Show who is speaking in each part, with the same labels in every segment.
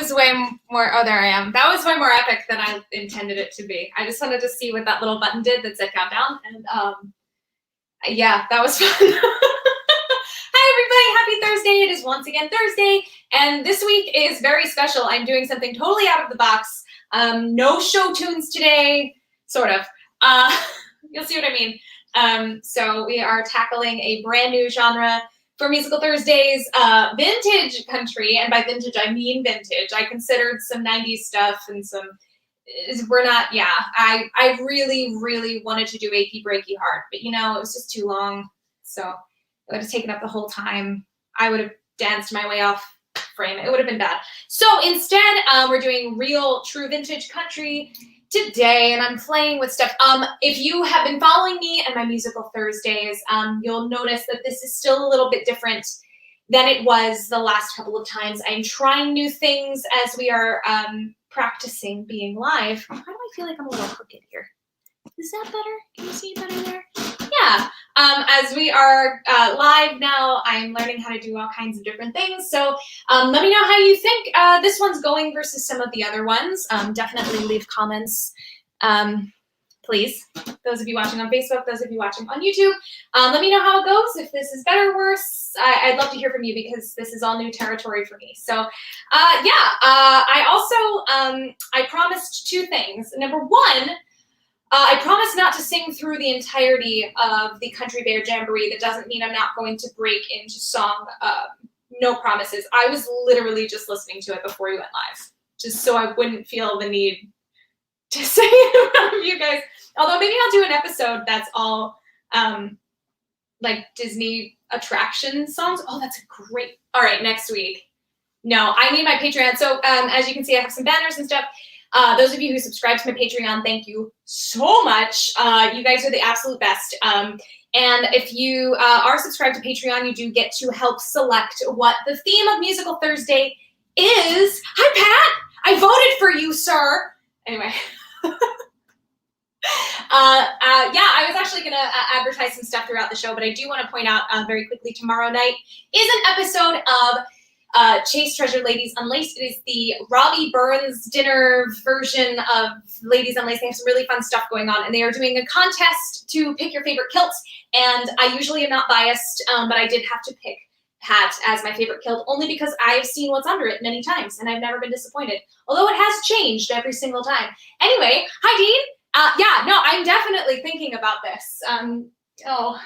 Speaker 1: was way more, oh, there I am. That was way more epic than I intended it to be. I just wanted to see what that little button did that said countdown. And yeah, that was fun. Hi, everybody. Happy Thursday. It is once again Thursday. And this week is very special. I'm doing something totally out of the box. No show tunes today, sort of. You'll see what I mean. So we are tackling a brand new genre for Musical Thursdays, vintage country, and by vintage I mean vintage. I considered some 90s stuff and some, we're not, yeah, I really, really wanted to do Achy Breaky Heart, but you know, it was just too long, so it would have taken up the whole time. I would have danced my way off frame. It would have been bad. So instead, we're doing real, true vintage country today, and I'm playing with stuff. If you have been following me and my Musical Thursdays, you'll notice that this is still a little bit different than it was the last couple of times. I'm trying new things as we are practicing being live. Why do I feel like I'm a little crooked here? Is that better? Can you see better there? Yeah. As we are live now, I'm learning how to do all kinds of different things. So let me know how you think this one's going versus some of the other ones. Definitely leave comments, please. Those of you watching on Facebook, those of you watching on YouTube, let me know how it goes. If this is better or worse, I'd love to hear from you because this is all new territory for me. So yeah, I also, I promised two things. Number one, I promise not to sing through the entirety of the Country Bear Jamboree. That doesn't mean I'm not going to break into song. No promises. I was literally just listening to it before we went live, just so I wouldn't feel the need to sing in front of you guys. Although maybe I'll do an episode that's all like Disney attraction songs. Oh, that's a great. All right, next week. No, I need my Patreon. So as you can see, I have some banners and stuff. Those of you who subscribe to my Patreon, thank you so much. You guys are the absolute best. And if you are subscribed to Patreon, you do get to help select what the theme of Musical Thursday is. Hi, Pat! I voted for you, sir! Anyway. Yeah, I was actually going to advertise some stuff throughout the show, but I do want to point out very quickly, tomorrow night is an episode of Chase Treasured Ladies Unlaced. It is the Robbie Burns dinner version of Ladies Unlaced. They have some really fun stuff going on, and they are doing a contest to pick your favorite kilt, and I usually am not biased, but I did have to pick Pat as my favorite kilt, only because I've seen what's under it many times, and I've never been disappointed, although it has changed every single time. Anyway, hi, Dean. Yeah, no, I'm definitely thinking about this. Oh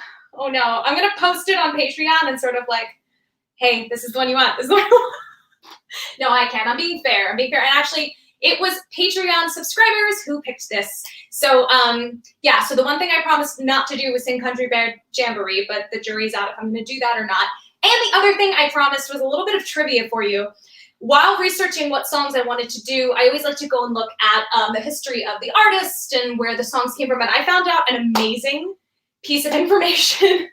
Speaker 1: no, I'm going to post it on Patreon and sort of like, hey, this is the one you want. This is the one you want. No, I can't. I'm being fair. I'm being fair. And actually, it was Patreon subscribers who picked this. So, yeah, so the one thing I promised not to do was sing Country Bear Jamboree, but the jury's out if I'm going to do that or not. And the other thing I promised was a little bit of trivia for you. While researching what songs I wanted to do, I always like to go and look at the history of the artist and where the songs came from. And I found out an amazing piece of information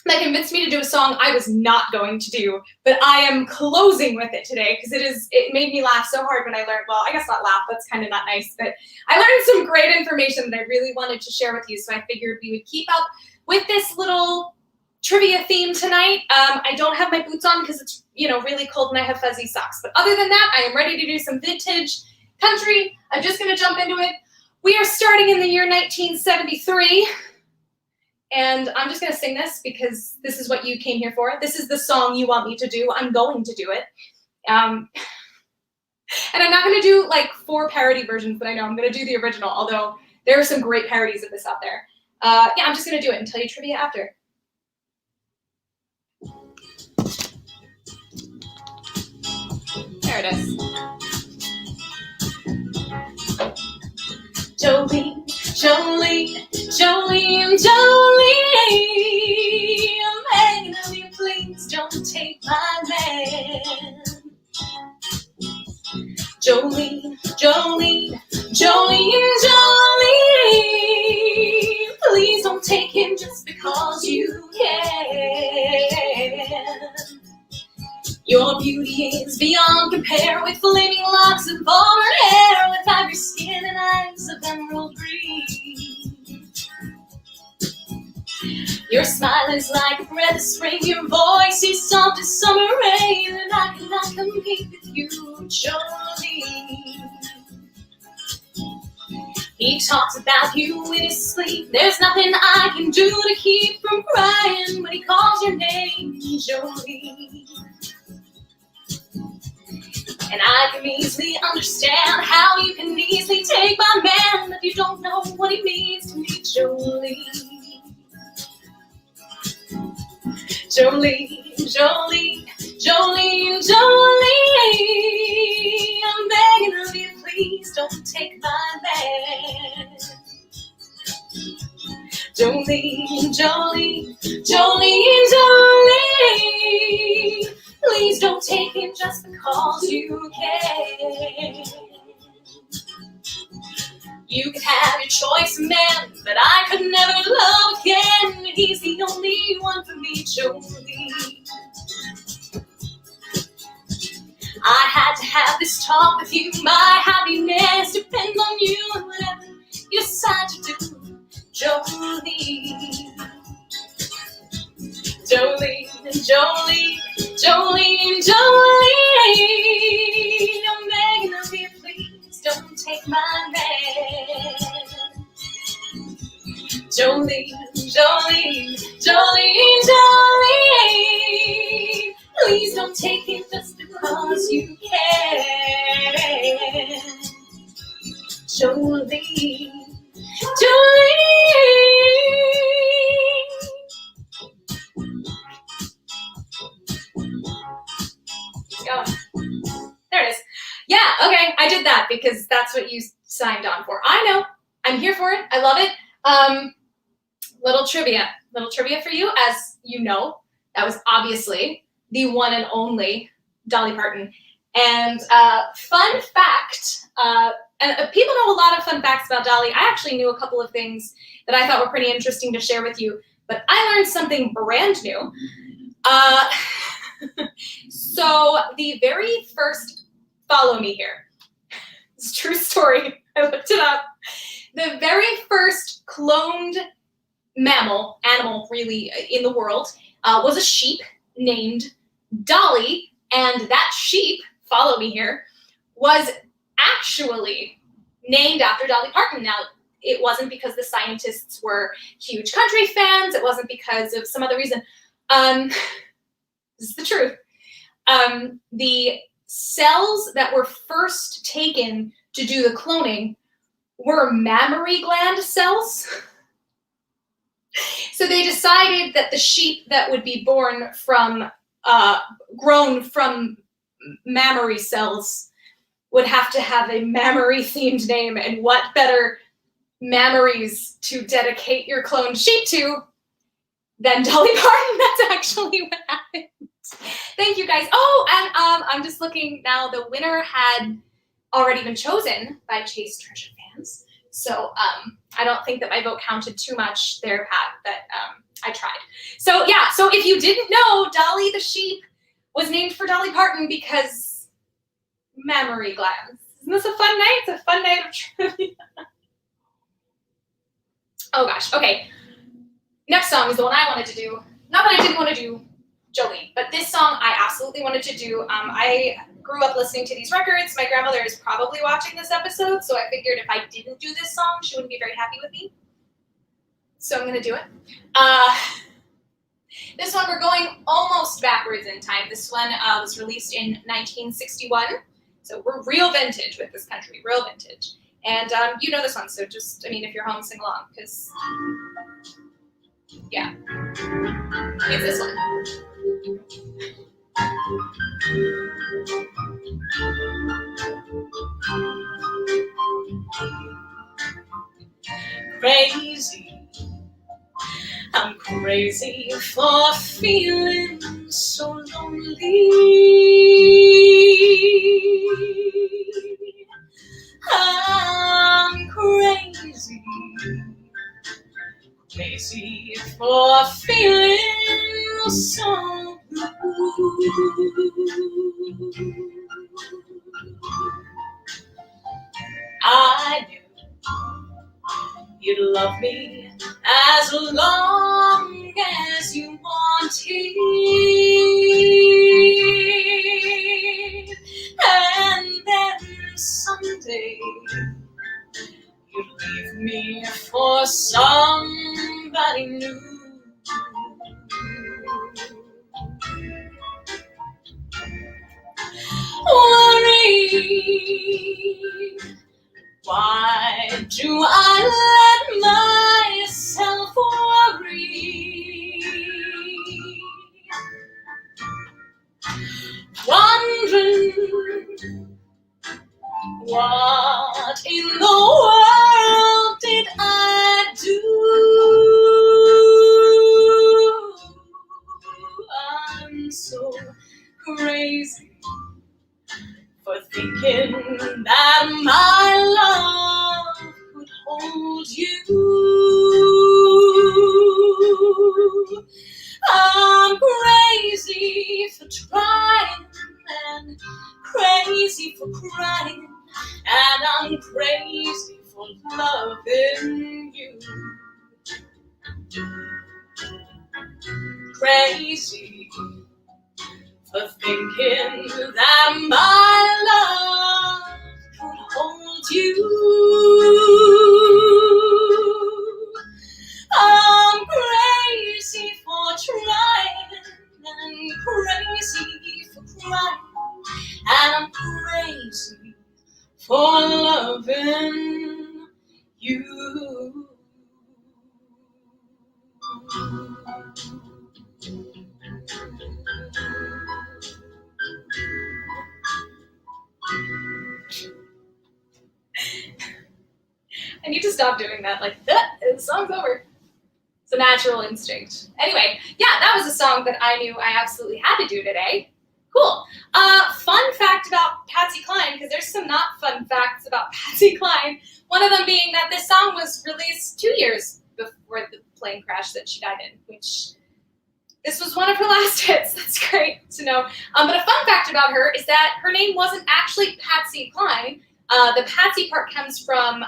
Speaker 1: that convinced me to do a song I was not going to do, but I am closing with it today because it made me laugh so hard when I learned, well, I guess not laugh, that's kind of not nice, but I learned some great information that I really wanted to share with you, so I figured we would keep up with this little trivia theme tonight. I don't have my boots on because it's, you know, really cold and I have fuzzy socks, but other than that, I am ready to do some vintage country. I'm just going to jump into it. We are starting in the year 1973. And I'm just going to sing this because this is what you came here for. This is the song you want me to do. I'm going to do it. And I'm not going to do like 4 parody versions, but I know I'm going to do the original, although there are some great parodies of this out there. Yeah, I'm just going to do it and tell you trivia after. There it is. Jolene, Jolene, Jolene, Jolene, I'm begging of you, please don't take my man. Jolene, Jolene, Jolene, Jolene, please don't take him just because you can. Your beauty is beyond compare, with flaming locks of auburn hair, with ivory skin and eyes of emerald green. Your smile is like a breath of spring, your voice is soft as summer rain, and I cannot compete with you, Jolene. He talks about you in his sleep. There's nothing I can do to keep from crying when he calls your name, Jolene. And I can easily understand how you can easily take my man if you don't know what he means to me, Jolene. Jolene, Jolene, Jolene, Jolene. I'm begging of you, please don't take my man. Jolene, Jolene, Jolene, Jolene. Please don't take him just because you can. You can have your choice, man, but I could never love again. He's the only one for me, Jolene. I had to have this talk with you. My happiness depends on you and whatever you decide to do, Jolene. Jolene, Jolene, Jolene, Jolene. I'm begging of you, please don't take my man. Jolene, Jolene, Jolene, Jolene. Please don't take it just because you can. Jolene, Jolene. Oh, there it is. Yeah, okay, I did that because that's what you signed on for. I know, I'm here for it. I love it. Little trivia for you. As you know, that was obviously the one and only Dolly Parton. And fun fact, and people know a lot of fun facts about Dolly. I actually knew a couple of things that I thought were pretty interesting to share with you, but I learned something brand new. So the very first, follow me here, it's a true story, I looked it up. The very first cloned animal really in the world was a sheep named Dolly, and that sheep, follow me here, was actually named after Dolly Parton. Now, it wasn't because the scientists were huge country fans, it wasn't because of some other reason. This is the truth. The cells that were first taken to do the cloning were mammary gland cells. So they decided that the sheep that would be born from, grown from mammary cells would have to have a mammary-themed name, and what better mammaries to dedicate your cloned sheep to than Dolly Parton? That's actually what happened. Thank you, guys. Oh, and I'm just looking now. The winner had already been chosen by Chase Treasure fans. So I don't think that my vote counted too much there, Pat, but I tried. So yeah, so if you didn't know, Dolly the sheep was named for Dolly Parton because mammary glands. Isn't this a fun night? It's a fun night of trivia. Oh gosh, okay. Next song is the one I wanted to do. Not that I didn't want to do Jolene, but this song I absolutely wanted to do. I grew up listening to these records. My grandmother is probably watching this episode, so I figured if I didn't do this song, she wouldn't be very happy with me. So I'm going to do it. This one, we're going almost backwards in time. This one was released in 1961, so we're real vintage with this country, real vintage. And you know this one, so just, I mean, if you're home, sing along, because, yeah, it's this one. Crazy, I'm crazy for feeling so lonely. I'm crazy, crazy for feeling so blue. I knew you'd love me as long as you wanted, and crazy for thinking that my love could hold you. I'm crazy for trying and crazy for crying, and I'm crazy for loving you. I need to stop doing that. Like, the song's over. It's a natural instinct. Anyway, yeah, that was a song that I knew I absolutely had to do today. Cool. Fun fact about Patsy Cline, because there's some not fun facts about Patsy Cline. One of them being that this song was released 2 years before the plane crash that she died in, which this was one of her last hits. That's great to know. But a fun fact about her is that her name wasn't actually Patsy Cline. The Patsy part comes from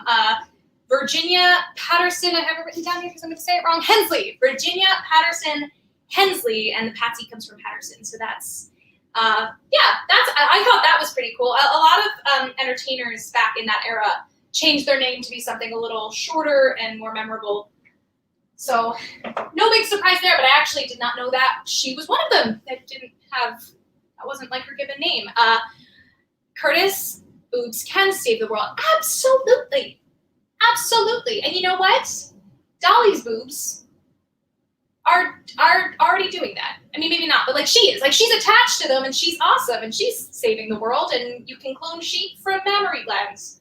Speaker 1: Virginia Patterson. I have it written down here because I'm going to say it wrong. Hensley. Virginia Patterson Hensley, and the Patsy comes from Patterson. So that's, I thought that was pretty cool. A lot of entertainers back in that era changed their name to be something a little shorter and more memorable. So no big surprise there, but I actually did not know that she was one of them that wasn't like her given name. Curtis, boobs can save the world. Absolutely. Absolutely. And you know what? Dolly's boobs are already doing that. I mean, maybe not, but like she is. Like she's attached to them and she's awesome and she's saving the world and you can clone sheep from mammary glands.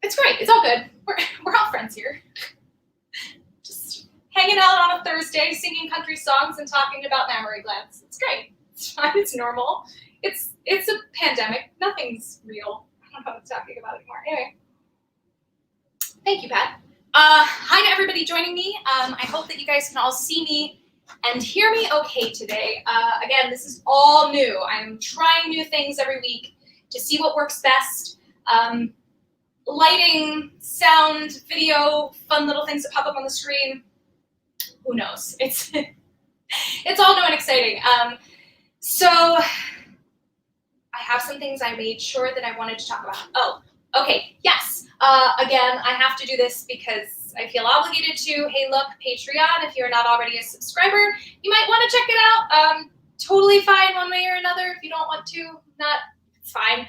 Speaker 1: It's great. It's all good. We're all friends here. Just hanging out on a Thursday, singing country songs and talking about mammary glands. It's great. It's fine. It's normal. It's a pandemic. Nothing's real. I don't know what I'm talking about anymore. Anyway. Thank you, Pat. Hi to everybody joining me. I hope that you guys can all see me and hear me okay today. Again, this is all new. I'm trying new things every week to see what works best. Lighting, sound, video, fun little things that pop up on the screen. Who knows? It's all new and exciting. So I have some things I made sure that I wanted to talk about. Oh, okay, yes. Again, I have to do this because I feel obligated to. Hey, look, Patreon, if you're not already a subscriber, you might want to check it out. Totally fine one way or another. If you don't want to, it's fine.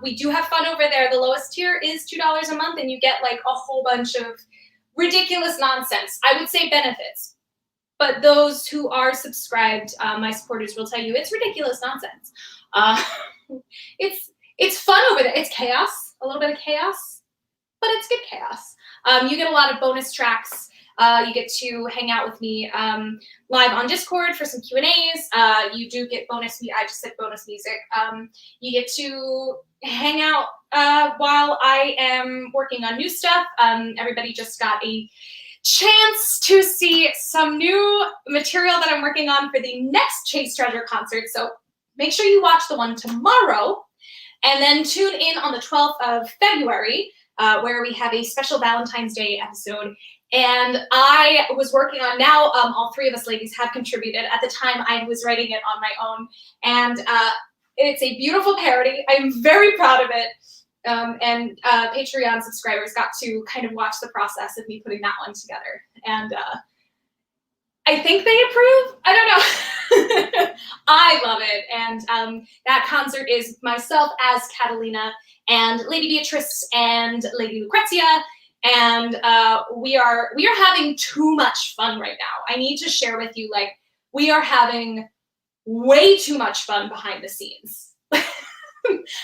Speaker 1: We do have fun over there. The lowest tier is $2 a month, and you get like a whole bunch of ridiculous nonsense. I would say benefits. But those who are subscribed, my supporters will tell you it's ridiculous nonsense. It's fun over there. It's chaos, a little bit of chaos. But it's good chaos. You get a lot of bonus tracks. You get to hang out with me live on Discord for some Q&As. You do get bonus, I just said bonus music. You get to hang out while I am working on new stuff. Everybody just got a chance to see some new material that I'm working on for the next Chase Treasure concert. So make sure you watch the one tomorrow. And then tune in on the 12th of February, where we have a special Valentine's Day episode. And I was working on, now all three of us ladies have contributed. At the time, I was writing it on my own. And it's a beautiful parody. I'm very proud of it. And Patreon subscribers got to kind of watch the process of me putting that one together. And I think they approve. I don't know. I love it. And that concert is myself as Catalina and Lady Beatrice and Lady Lucrezia. And we are having too much fun right now. I need to share with you, like, we are having way too much fun behind the scenes.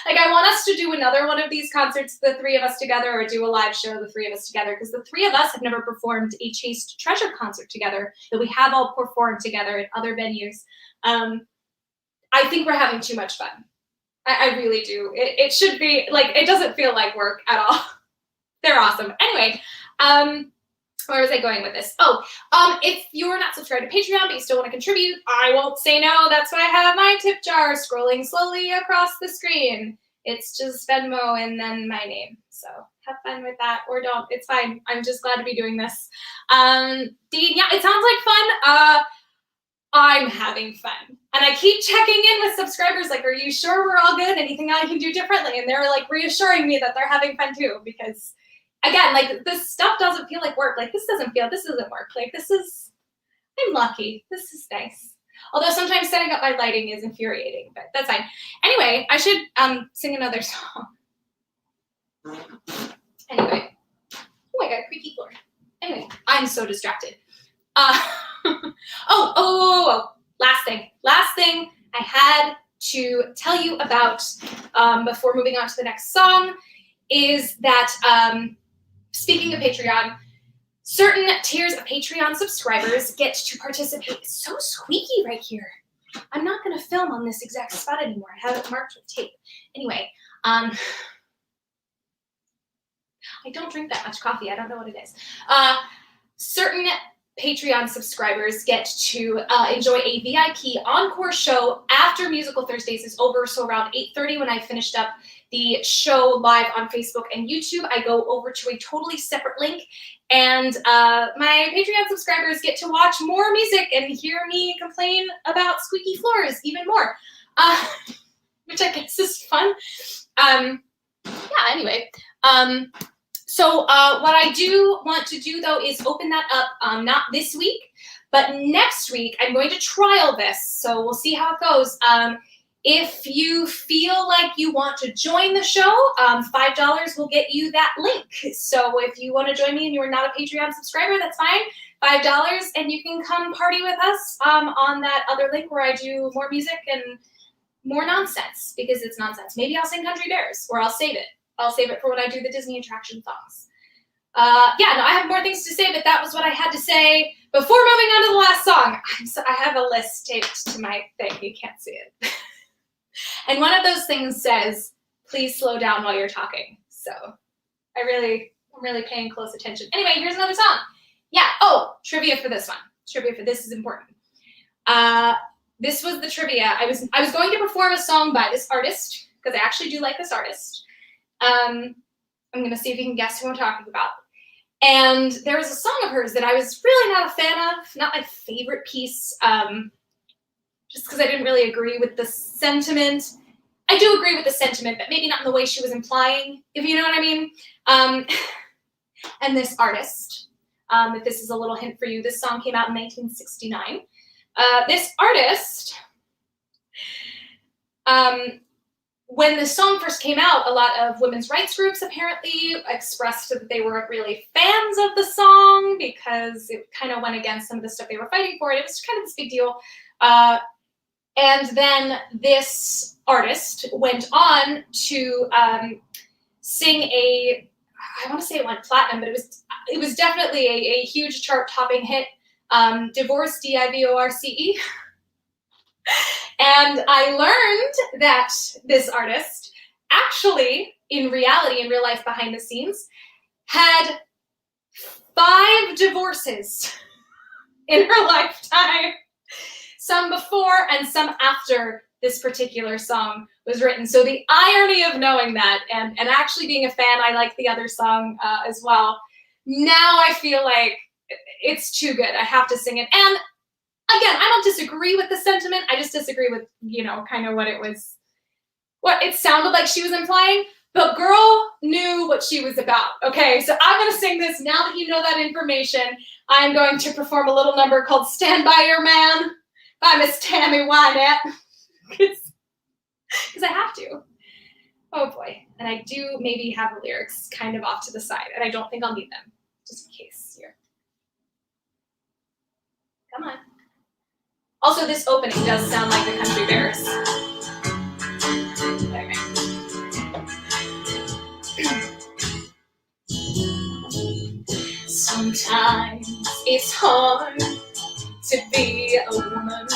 Speaker 1: Like, I want us to do another one of these concerts, the three of us together, or do a live show, the three of us together, because the three of us have never performed a Chase Treasure concert together that we have all performed together at other venues. I think we're having too much fun. I really do. It should be, like, it doesn't feel like work at all. They're awesome. Anyway, where was I going with this? Oh, if you're not subscribed to Patreon, but you still want to contribute, I won't say no. That's why I have my tip jar scrolling slowly across the screen. It's just Venmo and then my name. So have fun with that, or don't. It's fine. I'm just glad to be doing this. Dean, yeah, it sounds like fun. I'm having fun. And I keep checking in with subscribers, like, are you sure we're all good? Anything I can do differently? And they're like reassuring me that they're having fun too, because again, like, this stuff doesn't feel like work. Like, this doesn't work. Like, I'm lucky. This is nice. Although sometimes setting up my lighting is infuriating, but that's fine. Anyway, I should sing another song. Anyway. Oh, I got a creaky floor. Anyway, I'm so distracted. Last thing I had to tell you about before moving on to the next song is that, speaking of Patreon, certain tiers of Patreon subscribers get to participate. It's so squeaky right here. I'm not going to film on this exact spot anymore. I have it marked with tape. Anyway, I don't drink that much coffee. I don't know what it is. Certain Patreon subscribers get to enjoy a VIP encore show after Musical Thursdays is over. So around 8:30, when I finished up the show live on Facebook and YouTube, I go over to a totally separate link, and my Patreon subscribers get to watch more music and hear me complain about squeaky floors even more, which I guess is fun. Anyway. So what I do want to do, though, is open that up, not this week, but next week. I'm going to trial this, so we'll see how it goes. If you feel like you want to join the show, $5 will get you that link. So if you want to join me and you're not a Patreon subscriber, that's fine. $5, and you can come party with us on that other link where I do more music and more nonsense, because it's nonsense. Maybe I'll sing Country Bears, or I'll save it. I'll save it for when I do the Disney attraction songs. I have more things to say, but that was what I had to say before moving on to the last song. I have a list taped to my thing. You can't see it. And one of those things says, please slow down while you're talking. So I'm really paying close attention. Anyway, here's another song. Trivia for this one. Trivia for this is important. This was the trivia. I was going to perform a song by this artist, because I actually do like this artist. I'm going to see if you can guess who I'm talking about. And there was a song of hers that I was really not a fan of, not my favorite piece, just because I didn't really agree with the sentiment. I do agree with the sentiment, but maybe not in the way she was implying, if you know what I mean. And this artist, if this is a little hint for you, this song came out in 1969. This artist, when the song first came out, a lot of women's rights groups apparently expressed that they weren't really fans of the song because it kind of went against some of the stuff they were fighting for. And it was kind of this big deal. And then this artist went on to sing I want to say it went platinum, but it was definitely a huge chart-topping hit, Divorce, D-I-V-O-R-C-E. And I learned that this artist actually, in reality, in real life behind the scenes, had 5 divorces in her lifetime. Some before and some after this particular song was written. So the irony of knowing that and actually being a fan, I like the other song as well. Now I feel like it's too good. I have to sing it. And again, I don't disagree with the sentiment. I just disagree with, kind of what it sounded like she was implying. But girl knew what she was about. Okay, so I'm going to sing this. Now that you know that information, I'm going to perform a little number called Stand By Your Man by Miss Tammy Wynette. Because I have to. Oh boy. And I do maybe have the lyrics kind of off to the side, and I don't think I'll need them, just in case here. Come on. Also, this opening does sound like the Country Bears. Okay. Sometimes it's hard to be a woman,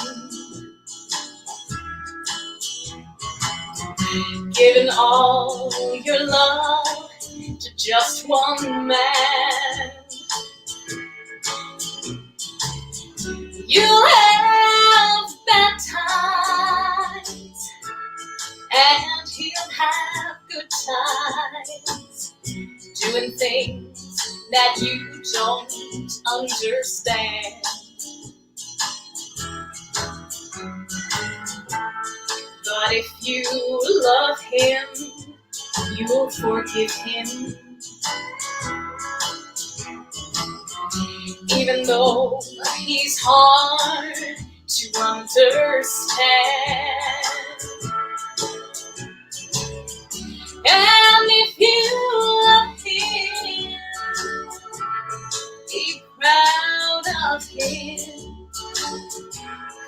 Speaker 1: giving all your love to just one man. You'll have bad times, and he'll have good times, doing things that you don't understand. But if you love him, you will forgive him. Even though he's hard to understand. And if you love him, be proud of him.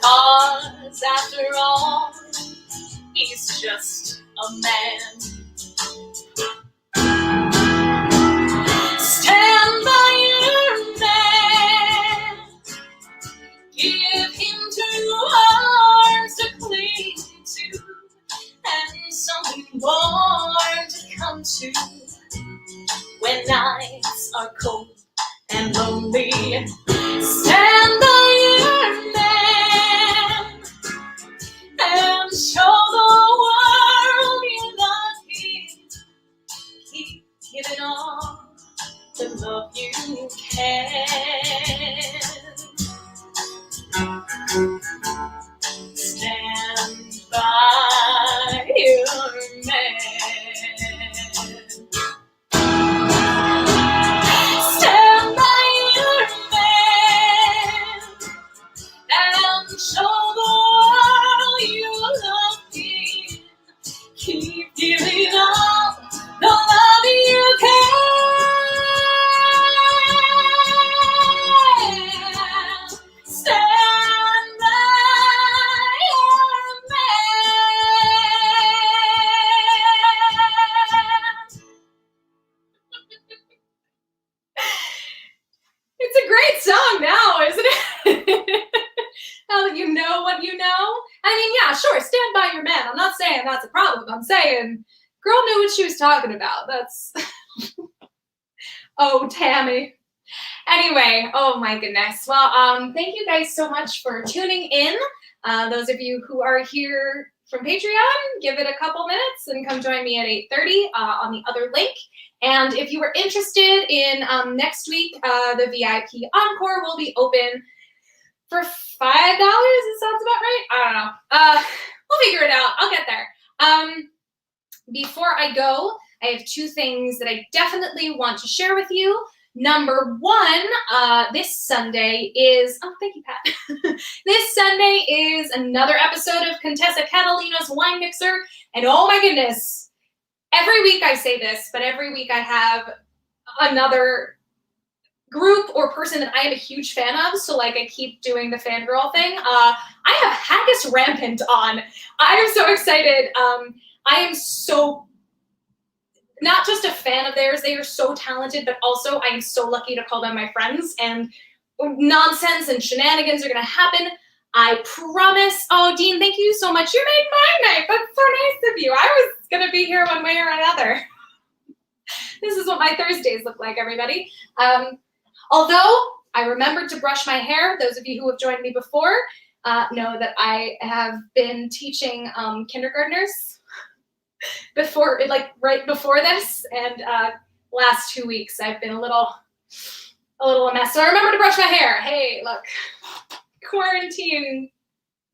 Speaker 1: 'Cause after all, he's just a man. Stand by your man. Give him 2 arms to cling to, and someone to come to when nights are cold and lonely. Stand by your man and show the world you love him. Keep giving all the love you can. Stand by your man. Stand by your man and show the world you love him. Keep giving all the love you can. Stand by your man. It's a great song now, isn't it? Now that you know what you know. I mean, yeah, sure, stand by your man. I'm not saying that's a problem. I'm saying girl knew what she was talking about. That's oh, Tammy. Anyway, oh my goodness. Well, thank you guys so much for tuning in. Those of you who are here from Patreon, give it a couple minutes and come join me at 8:30 on the other link. And if you were interested in next week, the VIP Encore will be open for $5. It sounds about right. I don't know. We'll figure it out. I'll get there. Before I go, I have 2 things that I definitely want to share with you. Number 1, this Sunday is, oh, thank you, Pat. This Sunday is another episode of Contessa Catalina's Wine Mixer. And oh my goodness, every week I say this, but every week I have another group or person that I am a huge fan of. So like I keep doing the fangirl thing. I have Haggis Rampant on. I am so excited. I am so not just a fan of theirs, they are so talented, but also I am so lucky to call them my friends, and nonsense and shenanigans are gonna happen. I promise. Oh, Dean, thank you so much. You made my night. That's so nice of you. I was gonna be here one way or another. This is what my Thursdays look like, everybody. Although I remembered to brush my hair, those of you who have joined me before know that I have been teaching kindergartners before, like right before this, and last 2 weeks I've been a little a mess. So I remember to brush my hair. Hey, look, quarantine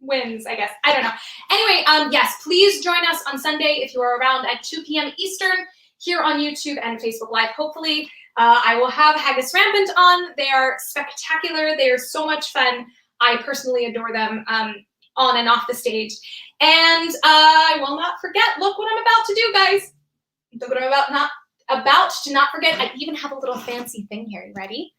Speaker 1: wins, I guess. I don't know. Anyway, yes, please join us on Sunday if you are around at 2 p.m. Eastern here on YouTube and Facebook Live. Hopefully, I will have Haggis Rampant on. They are spectacular. They are so much fun. I personally adore them on and off the stage. And I will not forget, look what I'm about to do, guys. Look what I'm about to not forget. I even have a little fancy thing here. You ready?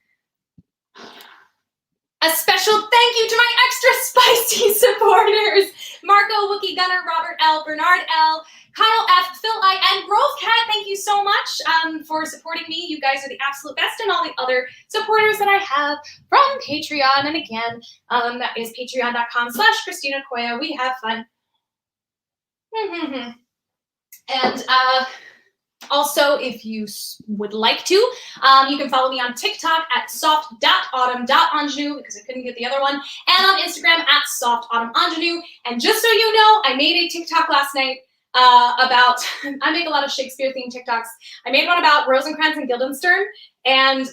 Speaker 1: A special thank you to my extra spicy supporters. Marco, Wookie Gunner, Robert L, Bernard L, Kyle F, Phil I, and Growth Cat. Thank you so much for supporting me. You guys are the absolute best, and all the other supporters that I have from Patreon. And again, that is patreon.com/Christina Koya. We have fun. And also, if you would like to, you can follow me on TikTok at soft.autumn.ingenue, because I couldn't get the other one, and on Instagram at softautumningenue. And just so you know, I made a TikTok last night about, I make a lot of Shakespeare-themed TikToks. I made one about Rosencrantz and Guildenstern, and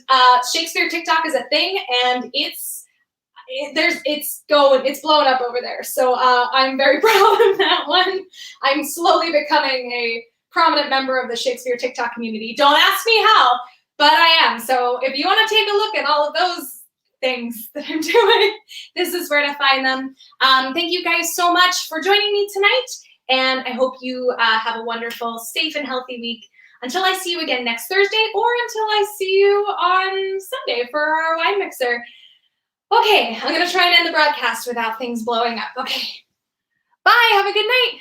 Speaker 1: Shakespeare TikTok is a thing, and it's blowing up over there. So I'm very proud of that one. I'm slowly becoming a prominent member of the Shakespeare TikTok community. Don't ask me how, but I am. So if you want to take a look at all of those things that I'm doing, this is where to find them. Thank you guys so much for joining me tonight, and I hope you have a wonderful, safe, and healthy week. Until I see you again next Thursday, or until I see you on Sunday for our wine mixer. Okay, I'm gonna try and end the broadcast without things blowing up. Okay, bye, have a good night.